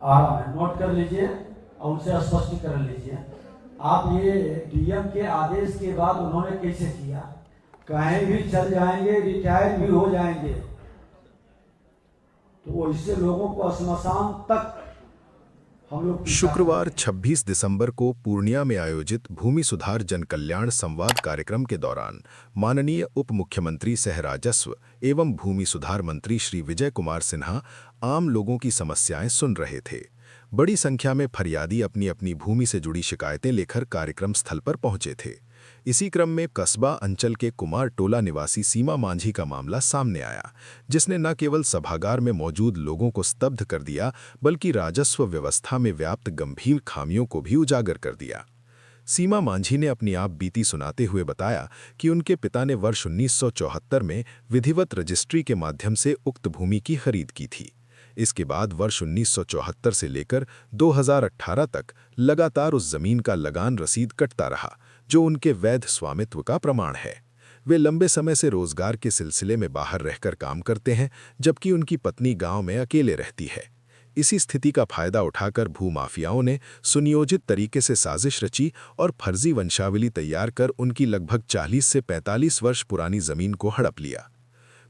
आ रहा है, नोट कर लीजिए और उनसे स्पष्टीकरण लीजिए। आप ये डीएम के आदेश के बाद उन्होंने कैसे किया? कहीं भी चल जाएंगे, रिटायर भी हो जाएंगे, तो इससे लोगों को श्मशान तक हम लोग। शुक्रवार 26 दिसंबर को पूर्णिया में आयोजित भूमि सुधार जन कल्याण संवाद कार्यक्रम के दौरान माननीय उप मुख्यमंत्री सह राजस्व एवं भूमि सुधार मंत्री श्री विजय कुमार सिन्हा आम लोगों की समस्याएं सुन रहे थे। बड़ी संख्या में फरियादी अपनी अपनी भूमि से जुड़ी शिकायतें लेकर कार्यक्रम स्थल पर पहुंचे थे। इसी क्रम में कस्बा अंचल के कुमार टोला निवासी सीमा मांझी का मामला सामने आया, जिसने न केवल सभागार में मौजूद लोगों को स्तब्ध कर दिया बल्कि राजस्व व्यवस्था में व्याप्त गंभीर खामियों को भी उजागर कर दिया। सीमा मांझी ने अपनी आप बीती सुनाते हुए बताया कि उनके पिता ने वर्ष 1974 में विधिवत रजिस्ट्री के माध्यम से उक्त भूमि की खरीद की थी। इसके बाद वर्ष 1974 से लेकर 2018 तक लगातार उस जमीन का लगान रसीद कटता रहा, जो उनके वैध स्वामित्व का प्रमाण है। वे लंबे समय से रोजगार के सिलसिले में बाहर रहकर काम करते हैं, जबकि उनकी पत्नी गांव में अकेले रहती है। इसी स्थिति का फायदा उठाकर भूमाफियाओं ने सुनियोजित तरीके से साजिश रची और फर्जी वंशावली तैयार कर उनकी लगभग 40 से 45 वर्ष पुरानी जमीन को हड़प लिया।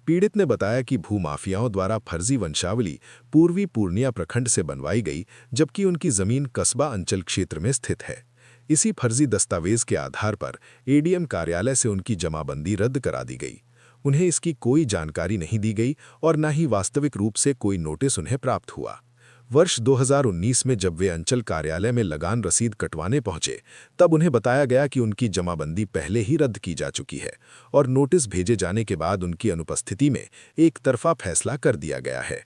पीड़ित ने बताया कि भूमाफियाओं द्वारा फर्जी वंशावली पूर्वी पूर्णिया प्रखंड से बनवाई गई, जबकि उनकी जमीन कस्बा अंचल क्षेत्र में स्थित है। इसी फर्जी दस्तावेज के आधार पर एडीएम कार्यालय से उनकी जमाबंदी रद्द करा दी गई। उन्हें इसकी कोई जानकारी नहीं दी गई और न ही वास्तविक रूप से कोई नोटिस उन्हें प्राप्त हुआ। वर्ष 2019 में जब वे अंचल कार्यालय में लगान रसीद कटवाने पहुंचे, तब उन्हें बताया गया कि उनकी जमाबंदी पहले ही रद्द की जा चुकी है और नोटिस भेजे जाने के बाद उनकी अनुपस्थिति में एक तरफा फैसला कर दिया गया है।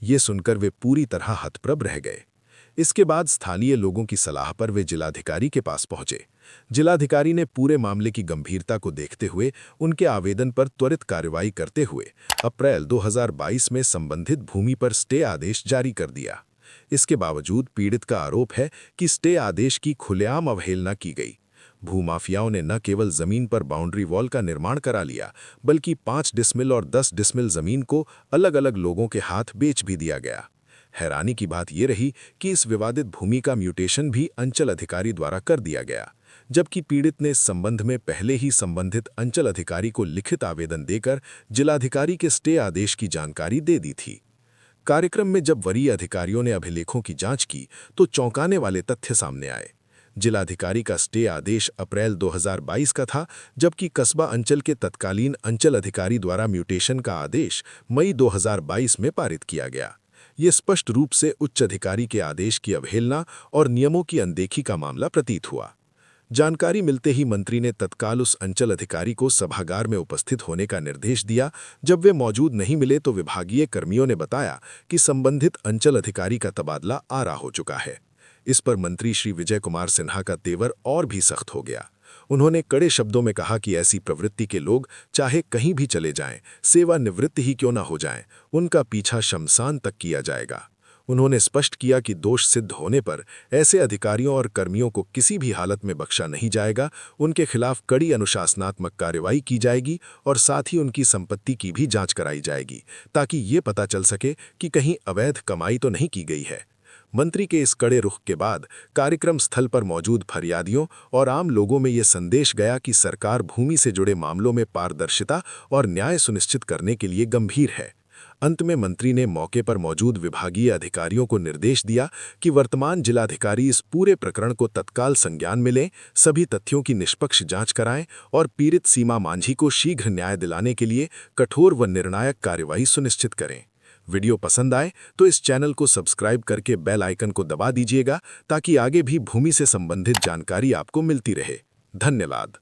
ये सुनकर वे पूरी तरह हतप्रभ रह गए। इसके बाद स्थानीय लोगों की सलाह पर वे जिलाधिकारी के पास पहुंचे। जिलाधिकारी ने पूरे मामले की गंभीरता को देखते हुए उनके आवेदन पर त्वरित कार्रवाई करते हुए अप्रैल 2022 में संबंधित भूमि पर स्टे आदेश जारी कर दिया। इसके बावजूद पीड़ित का आरोप है कि स्टे आदेश की खुलेआम अवहेलना की गई। भूमाफियाओं ने न केवल जमीन पर बाउंड्री वॉल का निर्माण करा लिया, बल्कि 5 डिसमिल और 10 डिसमिल जमीन को अलग अलग लोगों के हाथ बेच भी दिया गया। हैरानी की बात यह रही कि इस विवादित भूमि का म्यूटेशन भी अंचल अधिकारी द्वारा कर दिया गया, जबकि पीड़ित ने इस संबंध में पहले ही संबंधित अंचल अधिकारी को लिखित आवेदन देकर जिलाधिकारी के स्टे आदेश की जानकारी दे दी थी। कार्यक्रम में जब वरीय अधिकारियों ने अभिलेखों की जांच की तो चौंकाने वाले तथ्य सामने आए। जिलाधिकारी का स्टे आदेश अप्रैल 2022 का था, जबकि कस्बा अंचल के तत्कालीन अंचल अधिकारी द्वारा म्यूटेशन का आदेश मई 2022 में पारित किया गया। ये स्पष्ट रूप से उच्च अधिकारी के आदेश की अवहेलना और नियमों की अनदेखी का मामला प्रतीत हुआ। जानकारी मिलते ही मंत्री ने तत्काल उस अंचल अधिकारी को सभागार में उपस्थित होने का निर्देश दिया। जब वे मौजूद नहीं मिले तो विभागीय कर्मियों ने बताया कि संबंधित अंचल अधिकारी का तबादला आरा हो चुका है। इस पर मंत्री श्री विजय कुमार सिन्हा का तेवर और भी सख्त हो गया। उन्होंने कड़े शब्दों में कहा कि ऐसी प्रवृत्ति के लोग चाहे कहीं भी चले जाएं, सेवानिवृत्त ही क्यों न हो जाएं, उनका पीछा शमशान तक किया जाएगा। उन्होंने स्पष्ट किया कि दोष सिद्ध होने पर ऐसे अधिकारियों और कर्मियों को किसी भी हालत में बख्शा नहीं जाएगा। उनके खिलाफ कड़ी अनुशासनात्मक कार्रवाई की जाएगी और साथ ही उनकी संपत्ति की भी जांच कराई जाएगी, ताकि ये पता चल सके कि कहीं अवैध कमाई तो नहीं की गई है। मंत्री के इस कड़े रुख के बाद कार्यक्रम स्थल पर मौजूद फरियादियों और आम लोगों में ये संदेश गया कि सरकार भूमि से जुड़े मामलों में पारदर्शिता और न्याय सुनिश्चित करने के लिए गंभीर है। अंत में मंत्री ने मौके पर मौजूद विभागीय अधिकारियों को निर्देश दिया कि वर्तमान जिलाधिकारी इस पूरे प्रकरण को तत्काल संज्ञान में लें, सभी तथ्यों की निष्पक्ष जांच कराएं और पीड़ित सीमा मांझी को शीघ्र न्याय दिलाने के लिए कठोर व निर्णायक कार्यवाही सुनिश्चित करें। वीडियो पसंद आए तो इस चैनल को सब्सक्राइब करके बेल आइकन को दबा दीजिएगा, ताकि आगे भी भूमि से संबंधित जानकारी आपको मिलती रहे। धन्यवाद।